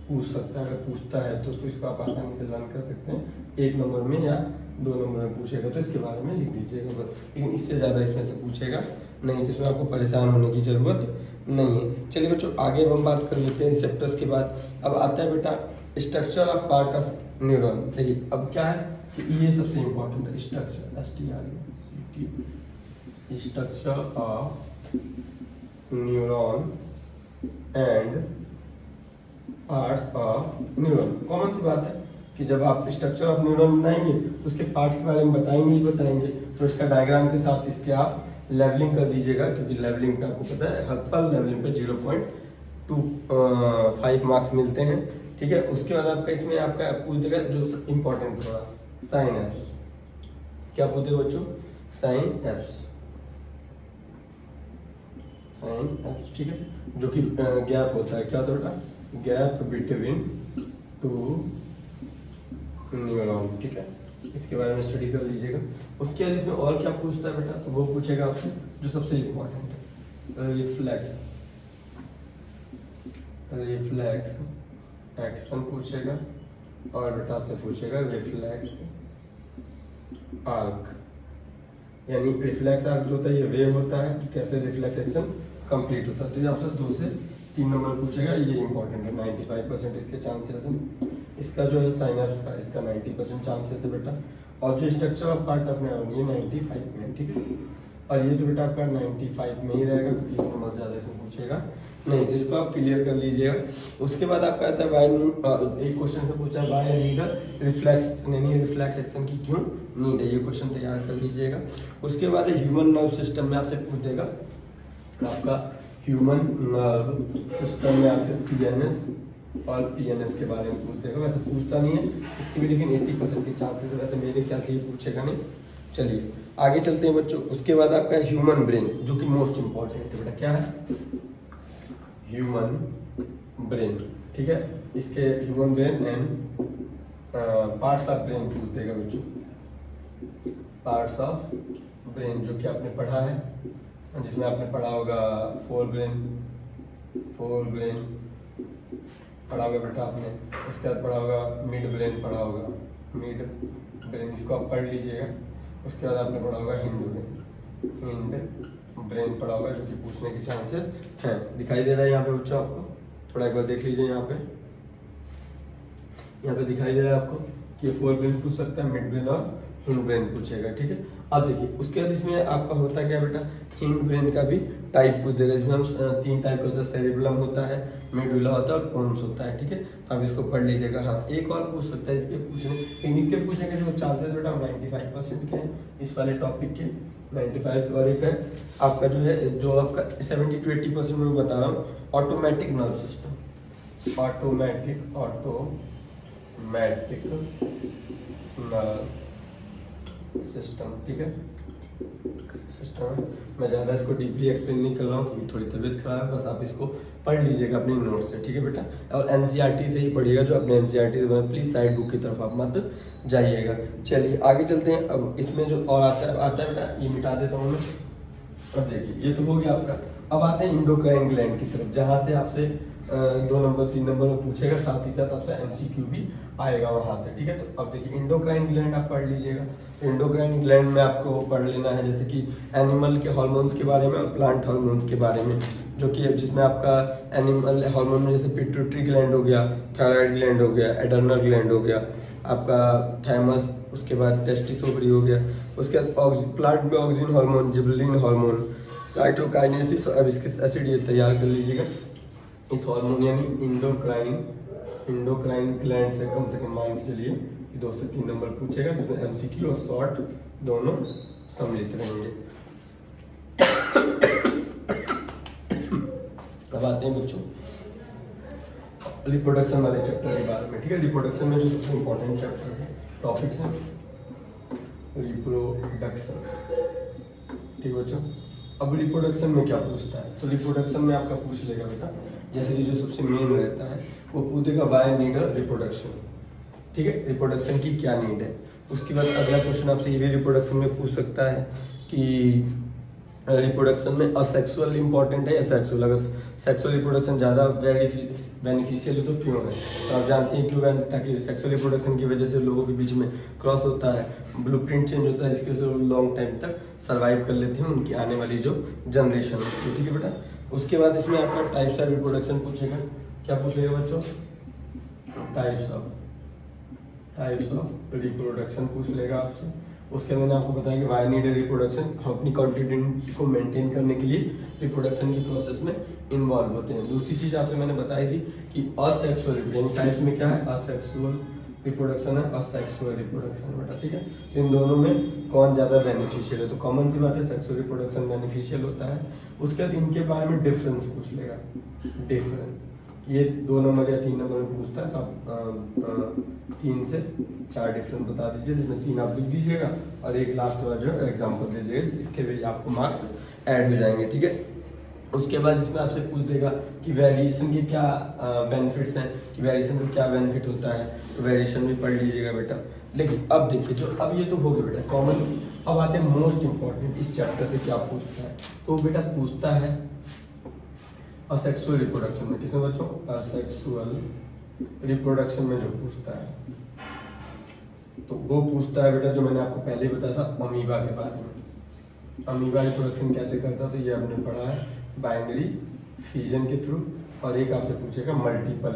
पूछ सकता है, अगर पूछता है तो इसको आप आसानी से लर्न कर सकते हैं। 1 नंबर में या 2 नंबर में पूछेगा तो इसके बारे में लिख दीजिएगा बस, लेकिन इससे ज़्यादा इसमें से पूछेगा नहीं, तो इसमें आपको परेशान होने की ज़रूरत नहीं है। चलिए बच्चों आगे हम बात कर लेते हैं रिसेप्टर्स के बाद। अब आता है बेटा structure of part of neuron. देखिए अब क्या है कि ये सबसे इम्पोर्टेंट है, structure, structure of neuron and parts of neuron. Common सी बात है कि जब आप स्ट्रक्चर ऑफ न्यूरॉन बनाएंगे तो उसके पार्ट के बारे में बताएंगे ही बताएंगे, तो इसका डायग्राम के साथ इसके आप लेवलिंग कर दीजिएगा, क्योंकि लेवलिंग पे आपको पता है हर पल लेवलिंग पे 0.25 मार्क्स मिलते हैं, ठीक है। उसके बाद आपका इसमें आपका पूछ देगा जो इम्पोर्टेंट थोड़ा साइन एप्स, क्या पूछेगा बच्चों, साइन एप्स, ठीक है, जो कि गैप होता है, क्या होता है बेटा, गैप बिटवीन 2 न्यूरॉन, ठीक है, इसके बारे में स्टडी कर लीजिएगा। उसके बाद इसमें और क्या पूछता है बेटा, तो वो पूछेगा आपसे जो सबसे इम्पोर्टेंट है, रिफ्लेक्स एक्शन पूछेगा, और बेटा आपसे पूछेगा रिफ्लेक्स आर्क, यानी रिफ्लेक्स आर्क जो होता है ये वेव होता है कि कैसे रिफ्लेक्स एक्शन कंप्लीट होता है। तो ये आपसे 2 से 3 नंबर पूछेगा, ये इंपॉर्टेंट है। 95% इसके चांसेस हैं। इसका जो है साइनस का, इसका 90% चांसेस है बेटा। और जो स्ट्रक्चर ऑफ पार्ट अपने ये 95 में, ठीक है। और ये तो बेटा आपका 95 में ही रहेगा क्योंकि इसमें मत ज़्यादा इसमें पूछेगा नहीं, तो इसको आप क्लियर कर लीजिएगा। उसके बाद आपका आता है वाई, एक क्वेश्चन से पूछा है वाई नीड रिफ्लेक्स, यानी रिफ्लेक्स एक्शन की क्यों नीड है, ये क्वेश्चन तैयार कर लीजिएगा। उसके बाद ह्यूमन नर्व सिस्टम में आपसे पूछ देगा आपका ह्यूमन नर्व सिस्टम में आपके CNS और PNS के बारे में पूछ देगा। वैसे पूछता नहीं है इसके भी, लेकिन 80% के चांसेस है, वैसे मेरे ख्याल से ये पूछेगा नहीं। चलिए आगे चलते हैं बच्चों। उसके बाद आपका ह्यूमन ब्रेन जो कि मोस्ट इंपॉर्टेंट है बेटा, क्या है ह्यूमन ब्रेन, ठीक है। इसके human brain and parts of brain पूछ देगा बच्चों, पार्ट्स ऑफ ब्रेन जो कि आपने पढ़ा है, जिसमें आपने पढ़ा होगा फोर ब्रेन पढ़ा होगा बेटा आपने। उसके बाद पढ़ा होगा मिड ब्रेन, पढ़ा होगा मिड ब्रेन, इसको आप पढ़ लीजिएगा। उसके बाद आपने पढ़ा होगा हिंड ब्रेन पढ़ा होगा, जो कि पूछने के चांसेस हैं। दिखाई दे रहा है यहाँ पे बच्चों आपको, थोड़ा एक बार देख लीजिए यहाँ पे दिखाई दे रहा है आपको कि फोर ब्रेन पूछ सकता है, मिड ब्रेन और हिंड ब्रेन पूछेगा, ठीक है। अब देखिए उसके बाद इसमें आपका होता क्या बेटा, हिंड ब्रेन का भी टाइप पूछ देगा, जिसमें हम 3 टाइप का होता है, सेरिबेलम होता है, मेडुला होता है और पोन्स होता है, ठीक है। तो आप इसको पढ़ लीजिएगा। हाँ एक और पूछ सकता है इसके पूछने, लेकिन इसके पूछने के जो चांसेस बेटा 95% के हैं इस वाले टॉपिक के, 95। और एक है आपका जो है, जो आपका 70 to 80% में बता रहा हूँ, automatic nerve system, automatic nerve system, ठीक है। सिस्टम है, मैं ज़्यादा इसको डीपली एक्सप्लेन नहीं कर रहा हूँ क्योंकि थोड़ी तबीयत खराब है, बस आप इसको पढ़ लीजिएगा अपनी नोट से, ठीक है बेटा। और NCERT से ही पढ़िएगा, जो अपने NCERT से बना, प्लीज़ साइड बुक की तरफ आप मत जाइएगा। चलिए आगे चलते हैं। अब इसमें जो और आता है बेटा, ये मिटा देता हूँ मैं। अब देखिए ये तो हो गया आपका। अब आते हैं इंडोक्राइन ग्लैंड की तरफ, जहाँ से आपसे 2 नंबर 3 नंबर में पूछेगा, साथ ही साथ आपसे MCQ भी आएगा वहाँ से, ठीक है। तो अब देखिए इंडोक्राइन ग्लैंड आप पढ़ लीजिएगा। तो इंडोक्राइन ग्लैंड में आपको पढ़ लेना है जैसे कि एनिमल के हार्मोन्स के बारे में और प्लांट हार्मोन्स के बारे में, जो कि जिसमें आपका एनिमल हार्मोन में जैसे पिट्यूटरी ग्लैंड हो गया, थायराइड ग्लैंड हो गया, एडर्नल ग्लैंड हो गया, आपका थैमस, उसके बाद टेस्टिस ओवरी हो गया। उसके बाद प्लांट में ऑक्सिन हार्मोन, जिबलिन हार्मोन, साइटोकाइनेसिस और एबिस्किक एसिड, ये तैयार कर लीजिएगा। इस हार्मोन यानी इंडोक्राइन ग्लैंड से कम मान के चलिए 2 से 3 नंबर पूछेगा, जिसमें MCQ और शॉर्ट दोनों सम्मिलित रहेंगे। अब आते हैं बच्चों रिप्रोडक्शन वाले चैप्टर के बारे में, ठीक है। रिप्रोडक्शन में जो सबसे इम्पोर्टेंट चैप्टर है, टॉपिक्स हैं रिप्रोडक्शन, ठीक है बच्चों। अब रिप्रोडक्शन में क्या पूछता है, तो रिप्रोडक्शन में आपका पूछ लेगा बेटा, जैसे कि जो सबसे मेन रहता है वो पूछेगा व्हाई नीड रिप्रोडक्शन, ठीक है। रिप्रोडक्शन की क्या नीड है। उसके बाद अगला क्वेश्चन आपसे ये भी रिप्रोडक्शन में पूछ सकता है कि रिप्रोडक्शन में असेक्सुअल इंपॉर्टेंट है या सेक्सुअल। अगर सेक्सुअल रिप्रोडक्शन ज़्यादा बेनिफिशियल है तो क्यों है, तो आप जानते हैं क्यों, ताकि सेक्सुअल रिप्रोडक्शन की वजह से लोगों के बीच में क्रॉस होता है, ब्लूप्रिंट चेंज होता है, जिसकी वजह से वो लॉन्ग टाइम तक सर्वाइव कर लेते हैं उनकी आने वाली जो जनरेशन होती है, ठीक है बेटा। उसके बाद इसमें आपका टाइप्स ऑफ रिप्रोडक्शन पूछेगा, क्या पूछेगा बच्चों, टाइप्स ऑफ रिप्रोडक्शन पूछ लेगा आपसे। उसके मैंने आपको बताया कि वाई नीड रिप्रोडक्शन, हम अपनी कॉन्टिनेंट को मेंटेन करने के लिए रिप्रोडक्शन की प्रोसेस में इन्वॉल्व होते हैं। दूसरी चीज़ आपसे मैंने बताई थी कि असेक्सुअल, यानी टाइप्स में क्या है, असेक्सुअल रिप्रोडक्शन है, असेक्सुअल रिप्रोडक्शन बेटा, ठीक है। तो इन दोनों में कौन ज़्यादा बेनिफिशियल है, तो कॉमन सी बात है सेक्सुअल रिप्रोडक्शन बेनिफिशियल होता है। उसके बाद इनके बारे में डिफरेंस पूछ लेगा, डिफरेंस, ये 2 नंबर या 3 नंबर में पूछता है, तो आप 3 से 4 डिफरेंस बता दीजिए, जिसमें 3 आप लिख दीजिएगा और एक लास्ट वाला जो है एग्जाम्पल दे दीजिएगा, इसके भी आपको मार्क्स ऐड हो जाएंगे, ठीक है। उसके बाद इसमें आपसे पूछ देगा कि वेरिएशन के क्या बेनिफिट्स हैं, कि वेरिएशन का क्या बेनिफिट होता है, तो वेरिएशन भी पढ़ लीजिएगा बेटा। लेकिन अब देखिए जो अब ये तो हो गया बेटा कॉमन। अब आते हैं मोस्ट इंपॉर्टेंट, इस चैप्टर से क्या पूछता है, तो बेटा पूछता है असेक्सुअल रिप्रोडक्शन में, किसमें बच्चों, असेक्सुअल रिप्रोडक्शन में जो पूछता है, तो वो पूछता है बेटा जो मैंने आपको पहले ही बताया था अमीबा के बारे में, अमीबा रिप्रोडक्शन कैसे करता है, तो ये आपने पढ़ा है बाइनरी फिजन के थ्रू। और एक आपसे पूछेगा मल्टीपल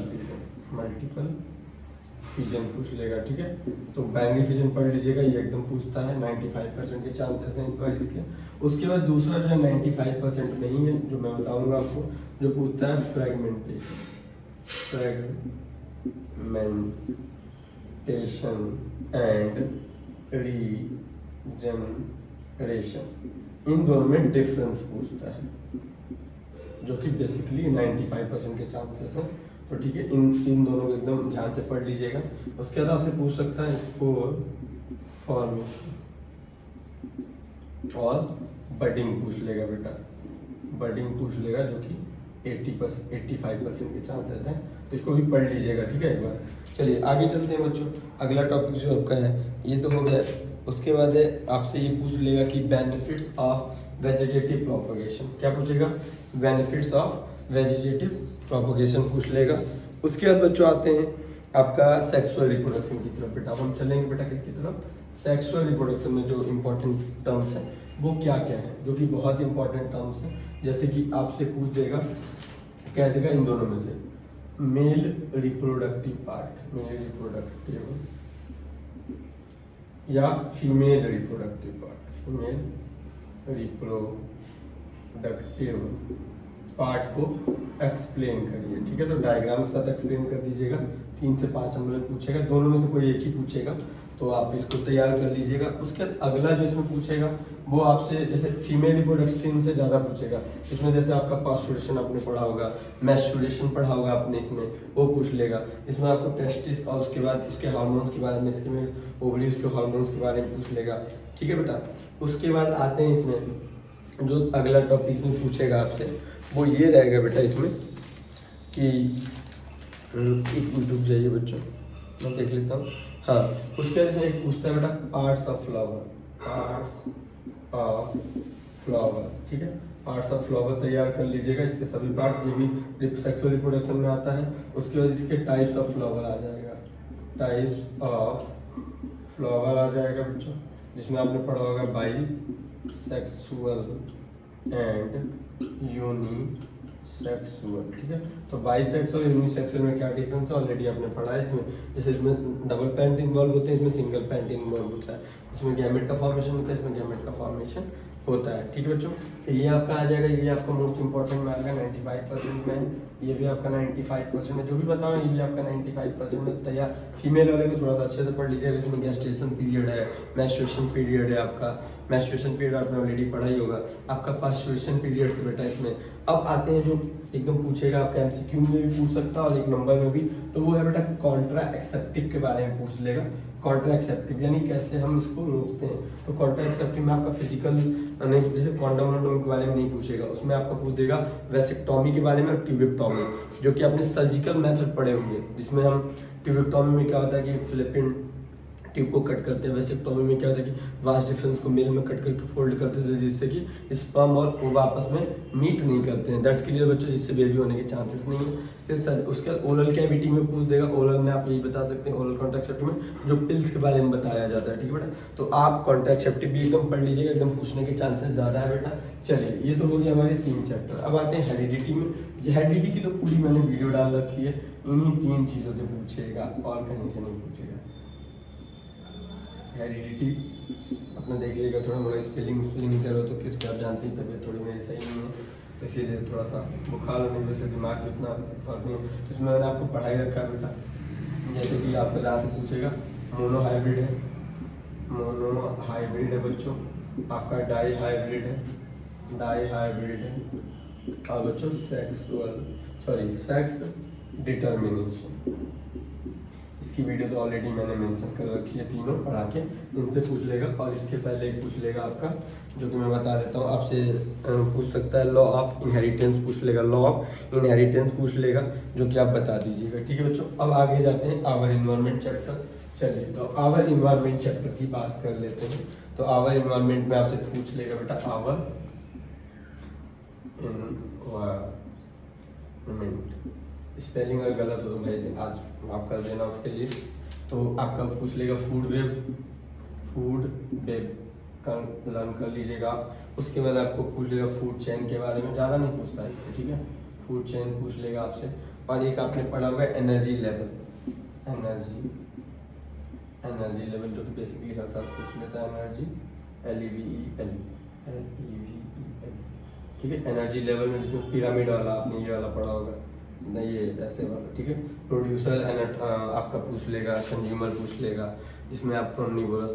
फिजन पूछ लेगा, ठीक है। तो बाइनरी फिजन पढ़ लीजिएगा, ये एकदम पूछता है, 95% के चांसेस हैं इस बार इसके। उसके बाद दूसरा जो है 95% नहीं है, जो मैं बताऊंगा आपको, जो पूछता है फ्रेगमेंटेशन एंड रीजनरेशन, इन दोनों में डिफरेंस पूछता है, जो कि बेसिकली 95% के चांसेस हैं। तो ठीक है, इन दोनों को एकदम ध्यान से पढ़ लीजिएगा। उसके बाद आपसे पूछ सकता है स्पोर फॉर्मेशन और बडिंग पूछ लेगा बेटा, बडिंग पूछ लेगा, जो कि 85% के चांसेस हैं। तो इसको भी पढ़ लीजिएगा, ठीक है एक बार। चलिए आगे चलते हैं बच्चों। अगला टॉपिक जो आपका है ये तो हो गया। उसके बाद है आपसे ये पूछ लेगा कि बेनिफिट्स ऑफ वेजिटेटिव प्रोपगेशन, क्या पूछेगा, बेनिफिट्स ऑफ वेजिटेटिव प्रोपगेशन पूछ लेगा। उसके बाद बच्चों आते हैं आपका सेक्सुअल रिप्रोडक्शन की तरफ। बेटा हम चलेंगे बेटा किसकी तरफ, सेक्सुअल रिप्रोडक्शन में जो इंपॉर्टेंट टर्म्स हैं वो क्या क्या है, जो कि बहुत इंपॉर्टेंट टर्म्स हैं। जैसे कि आपसे पूछ देगा, कह देगा इन दोनों में से male reproductive part, male reproductive या female reproductive part, female reproductive part को एक्सप्लेन करिए, ठीक है। तो डायग्राम के साथ एक्सप्लेन कर दीजिएगा। 3 से 5 नंबर पूछेगा, दोनों में से कोई एक ही पूछेगा, तो आप इसको तैयार कर लीजिएगा। उसके बाद अगला जो इसमें पूछेगा वो आपसे जैसे फीमेल रिप्रोडक्शन से ज़्यादा पूछेगा। इसमें जैसे आपका पास्चुरेशन आपने पढ़ा होगा, मैस्चुरेशन पढ़ा होगा आपने, इसमें वो पूछ लेगा। इसमें आपको टेस्टिस और उसके बाद उसके हार्मोन्स के बारे में, इसमें ओवरीज के हार्मोन्स के बारे में पूछ लेगा, ठीक है बेटा। उसके बाद आते हैं इसमें जो अगला टॉपिक इसमें पूछेगा आपसे वो ये रहेगा बेटा इसमें कि एक मिनट रुक जाइए बच्चों, मैं देख लेता हूँ। हाँ, उसके बाद इसमें एक पूछता है बेटा पार्ट्स ऑफ फ्लावर, ठीक है। पार्ट्स ऑफ फ्लावर तैयार कर लीजिएगा, इसके सभी पार्ट, ये भी सेक्सुअल रिप्रोडक्शन में आता है। उसके बाद इसके टाइप्स ऑफ फ्लावर आ जाएगा, टाइप्स ऑफ फ्लावर आ जाएगा बच्चों, जिसमें आपने पढ़ा होगा बाई सेक्सुअल एंड यूनिसेक्सुअल, ठीक है। तो बाईसेक्सुअल यूनिसेक्सुअल में क्या डिफरेंस है ऑलरेडी आपने पढ़ा है। इसमें जैसे इसमें डबल पैरेंट इन्वॉल्व होते हैं, इसमें सिंगल पैरेंट इन्वॉल्व होता है। इसमें गैमेट का फॉर्मेशन होता है, इसमें गैमेट का फॉर्मेशन होता है, ठीक है बच्चों। तो ये आपका आ जाएगा, ये आपका मोस्ट इंपॉर्टेंट में आएगा 95% में, ये भी आपका 95% में, जो भी बताओ ये भी आपका 95% में तैयार। फीमेल वाले को थोड़ा सा अच्छे से पढ़ लीजिएगा, इसमें गैस्ट्रेशन पीरियड है, मैस्ट्रुएशन पीरियड है आपका, मैस्ट्रुएशन पीरियड आपने ऑलरेडी पढ़ा ही होगा, आपका पास्चुरेशन पीरियड से बेटा इसमें। अब आते हैं जो एकदम पूछेगा आपका एमसीक्यू में भी पूछ सकता है और एक नंबर में भी, तो वो है बेटा कॉन्ट्रा एक्सेप्टिव के बारे में पूछ लेगा। कॉन्ट्रा एक्सेप्टिव यानी कैसे हम इसको रोकते हैं। तो कॉन्ट्रा एक्सेप्टिव में आपका फिजिकल नहीं, जैसे कॉन्डोम के बारे में नहीं पूछेगा, उसमें आपको पूछ देगा वेसेक्टोमी के बारे में और ट्यूबेक्टोमी, जो कि आपने सर्जिकल मेथड पढ़े होंगे, जिसमें हम ट्यूबेक्टोमी में क्या होता है कि फिलिपिन ट्यूब को कट करते हैं, वेसेक्टोमी में क्या होता है कि वास्ट डिफरेंस को मेल में कट करके फोल्ड करते थे, जिससे कि स्पर्म और ओव आपस में मीट नहीं करते हैं, दैट्स क्लियर बच्चों, जिससे बेबी होने के चांसेस नहीं है। फिर उसके ओरल कैविटी में पूछ देगा, ओरल में आप यही बता सकते हैं, ओरल कॉन्ट्रासेप्टिव में जो पिल्स के बारे में बताया जाता है, ठीक है बेटा। तो आप कॉन्ट्रासेप्टिव भी एकदम पढ़ लीजिएगा, एकदम पूछने के चांसेस ज़्यादा है बेटा। चलिए ये तो हो गया हमारे 3 चैप्टर। अब आते हैं हेरिडिटी में। ये हेरिडिटी की तो पूरी मैंने वीडियो डाल रखी है, इन्हीं 3 चीज़ों से पूछेगा और कहीं से नहीं पूछेगा। हेरिडिटी अपना देख लीजिएगा, थोड़ा मोड़ा स्पेलिंग करो तो क्योंकि आप जानते हैं तबीयत थोड़ी मेरी सही नहीं है, तो इसीलिए थोड़ा सा बुखार होने की वजह से दिमाग में इतना फर्क नहीं है। इसमें मैंने आपको पढ़ाई रखा है बेटा, जैसे कि आपको जहाँ से पूछेगा मोनो हाइब्रिड है, मोनो हाइब्रिड है बच्चों, आपका डाई हाइब्रिड है, और बच्चों सेक्स डिटर्मिनेशन, इसकी वीडियो तो ऑलरेडी मैंने मेंशन कर रखी है, तीनों पढ़ा के इनसे पूछ लेगा। और इसके पहले एक पूछ लेगा आपका, जो कि मैं बता देता हूँ आपसे, पूछ सकता है लॉ ऑफ इनहेरिटेंस पूछ लेगा, लॉ ऑफ इनहेरिटेंस पूछ लेगा, जो कि आप बता दीजिएगा, ठीक है बच्चों। अब आगे जाते हैं आवर इन्वायरमेंट चैप्टर। चलिए तो आवर इन्वायरमेंट चैप्टर की बात कर लेते हैं। तो आवर इन्वायरमेंट में आपसे पूछ लेगा बेटा आवर इन्वायरमेंट, स्पेलिंग अगर गलत हो तो भाई आज आप कर देना उसके लिए। तो आपका पूछ लेगा फूड वेब लर्न कर लीजिएगा। उसके बाद आपको पूछ लेगा फूड चेन के बारे में, ज़्यादा नहीं पूछता इससे, ठीक है। फूड चेन पूछ लेगा आपसे। और एक आपने पढ़ा होगा एनर्जी लेवल, एनर्जी लेवल जो कि बेसिकली हर साल पूछ लेता है, एनर्जी LEVEL, ठीक है। एनर्जी लेवल में जिसमें पिरामिड वाला आपने ये वाला पढ़ा होगा, नहीं ये ऐसे वाला, ठीक है। प्रोड्यूसर आपका पूछ लेगा, कंज्यूमर पूछ लेगा, इसमें आप कार्निवोरस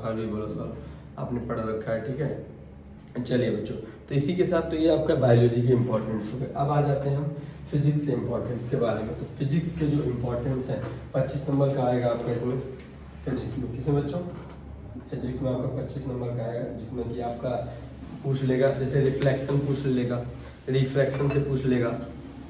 हर्बीवोरस वाला आपने पढ़ रखा है, ठीक है। चलिए बच्चों, तो इसी के साथ तो ये आपका बायोलॉजी के इम्पोर्टेंट्स हो गए। अब आ जाते हैं हम फिजिक्स के इम्पोर्टेंस के बारे में। तो फिजिक्स के जो इम्पोर्टेंस है 25 नंबर का आएगा आपका इसमें, फिजिक्स में। किसमें बच्चों? फिजिक्स में आपका 25 नंबर का आएगा, जिसमें कि आपका पूछ लेगा जैसे रिफ्लेक्शन पूछ लेगा, रिफ्रैक्शन से पूछ लेगा,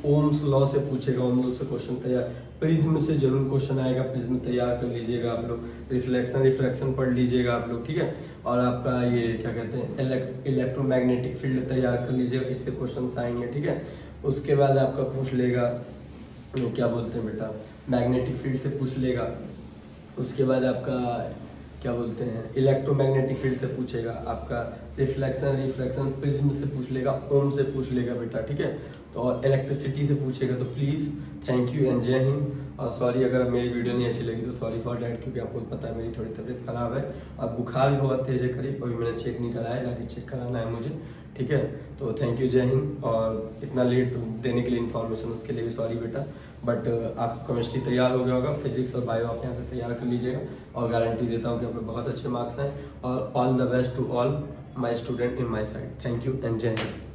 ओम्स लॉ से पूछेगा, ओम लॉ से क्वेश्चन तैयार, प्रिज्म से जरूर क्वेश्चन आएगा, प्रिज्म तैयार कर लीजिएगा आप लोग, रिफ्लेक्शन पढ़ लीजिएगा आप लोग, ठीक है। और आपका ये क्या कहते हैं इलेक्ट्रोमैग्नेटिक फील्ड तैयार कर लीजिएगा, इससे क्वेश्चन आएंगे, ठीक है। उसके बाद आपका पूछ लेगा क्या बोलते हैं बेटा, मैग्नेटिक फील्ड से पूछ लेगा। उसके बाद आपका क्या बोलते हैं इलेक्ट्रोमैग्नेटिक फील्ड से पूछेगा, आपका रिफ्रैक्शन प्रिज्म से पूछ लेगा, ओम से पूछ लेगा बेटा, ठीक है। तो और इलेक्ट्रिसिटी से पूछेगा। तो प्लीज़ थैंक यू एंड जय हिंद। और सॉरी अगर मेरी वीडियो नहीं अच्छी लगी तो सॉरी फॉर डैट, क्योंकि आपको पता है मेरी थोड़ी तबीयत खराब है और बुखार भी बहुत तेज है करीब, अभी मैंने चेक नहीं कराया, जाके चेक कराना है मुझे, ठीक है। तो थैंक यू, जय हिंद। और इतना लेट देने के लिए इन्फॉर्मेशन उसके लिए भी सॉरी बेटा, बट आपको केमिस्ट्री तैयार हो गया होगा, फिजिक्स और बायो आप यहाँ से तैयार कर लीजिएगा और गारंटी देता हूँ कि आपके बहुत अच्छे मार्क्स हैं। और all the best to all my student in my side. Thank you and जय हिंद।